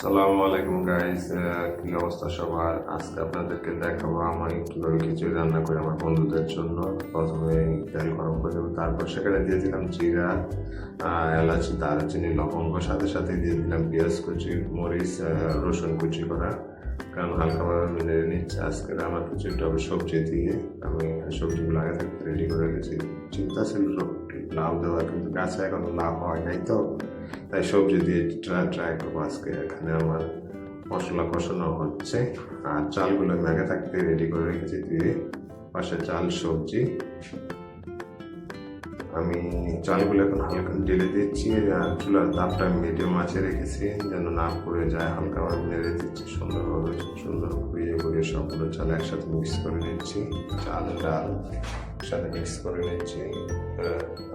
সালামু আলাইকুম গাইস, কি অবস্থা সবার? আজকে আপনাদেরকে দেখাবো আমি কিভাবে খিচুড়ি রান্না করি আমার বন্ধুদের জন্য। প্রথমে তেল গরম করে দেবো, তারপর সেখানে দিয়ে দিলাম জিরা, এলাচি, দারচিনি, লবঙ্গ, সাথে সাথে দিয়ে দিলাম পেঁয়াজ কুচি, মরিচ, রসুন কুচি করা। কারণ হালকাভাবে মিলে নিচ্ছে। আজকে আমার খিচুড়িটা হবে সবজি দিয়ে। আমি সবজিগুলো আগে থেকে রেডি করে রেখেছি। চিন্তা ছিল লাউ দেওয়া, কিন্তু গাছে এখন লাউ হয় নাই, তো তাই সবজি দিয়ে ট্রাই করবো আজকে। এখানে আমার মশলা কষানো হচ্ছে, আর চালগুলো আমি আগে থাকতে রেডি করে রেখেছি দিয়ে পাশে চাল সবজি। আমি চালগুলো এখন হালকা ঢেলে দিচ্ছি, আর চুলার তাপটা মিডিয়াম আঁচে রেখেছি যেন না পুড়ে যায়। হালকাভাবে নেড়ে দিচ্ছি সুন্দরভাবে, সুন্দর ঘুরিয়ে ঘুরিয়ে সবগুলো চাল একসাথে মিক্স করে নিচ্ছি। চাল ডাল একসাথে মিক্স করে নিচ্ছি।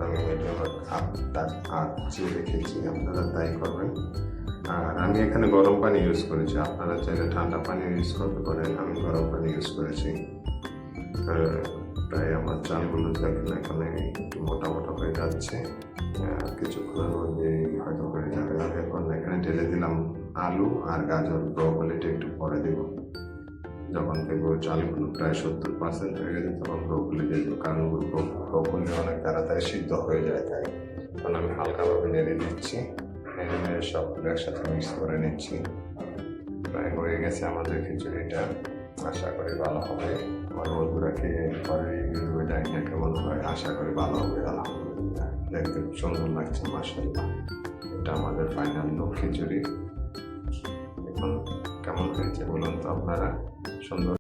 আমি মিডিয়াম আঁচে রেখেছি, আপনারা তাই করবেন। আর আমি এখানে গরম পানি ইউজ করেছি, আপনারা চাইলে ঠান্ডা পানি ইউজ করতে পারেন। আমি গরম পানি ইউজ করেছি। প্রায় আমার চালগুলো দেখেন এখানে একটু মোটা মোটা হয়ে যাচ্ছে, কিছুক্ষণের মধ্যে হয়তো হয়ে যাবে। এখন এখানে ঢেলে দিলাম আলু আর গাজর, ব্রকলিটা একটু পরে দেব। যখন দেখবো চালগুলো প্রায় 70% হয়ে গেছে, তখন ব্রকলি দিয়ে দেবো, কারণ ব্রকলি অনেক তাড়াতাড়ি সিদ্ধ হয়ে যায়। তাই এখন আমি হালকাভাবে নেড়ে দিচ্ছি, নেড়ে নেড়ে সবগুলো একসাথে মিক্স করে নিচ্ছি। প্রায় হয়ে গেছে আমাদের খিচুড়িটা। আশা করি ভালো হবে। আমার বন্ধুরা খেয়ে পরে রিভিউ দেবে, জানি না কেমন হয়। আশা করি ভালো হবে, আলহামদুলিল্লাহ। দেখতে খুব সুন্দর লাগছে, মাশাআল্লাহ। এটা আমাদের ফাইনাল লুক খিচুড়ি। এখন কেমন হয়েছে বলুন তো আপনারা? সুন্দর।